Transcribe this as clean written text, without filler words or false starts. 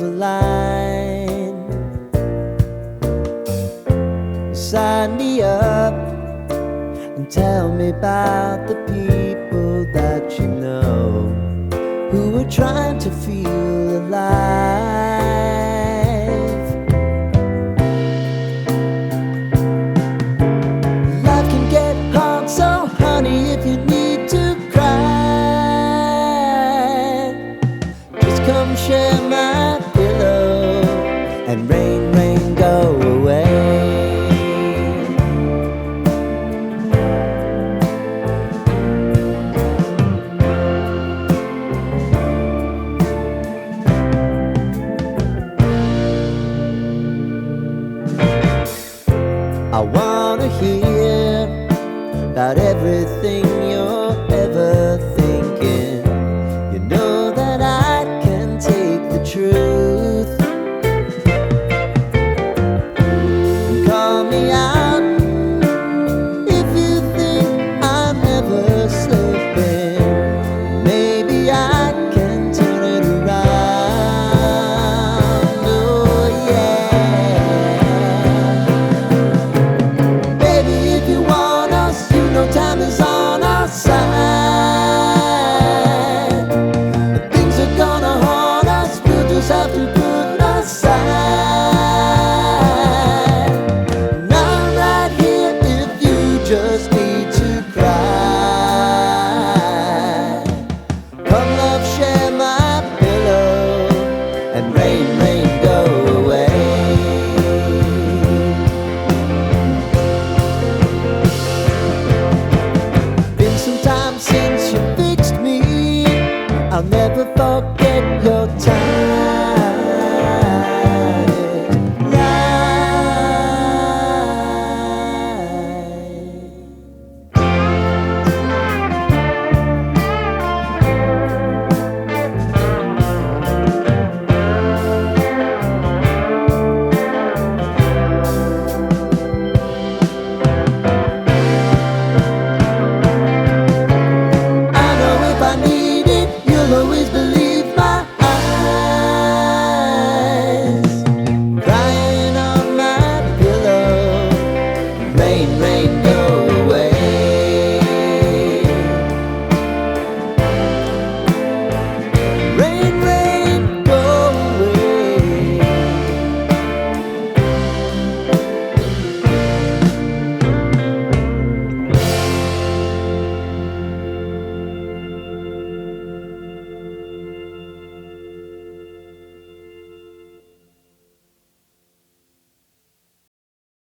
a line. Sign me up and tell me about the people that you know who are trying to feel alive. Life can get hard, so honey, if you need to cry, just come share my pillow and rain, rain, go away. I wanna hear about everything you're ever thinking. You know that I can take the truth. Call me out if you think I'm never slipping. Maybe I can turn it around. Oh yeah. Baby, if you want us, you know time is on our side. If things are gonna haunt us, we'll just have to put aside. And I'm right here if you just need to cry. Come love, share my pillow and rain, rain, go away. Been some time since you fixed me. I'll never forget your time. I know if I need it, you'll always believe my eyes. Crying on my pillow, rain, rain,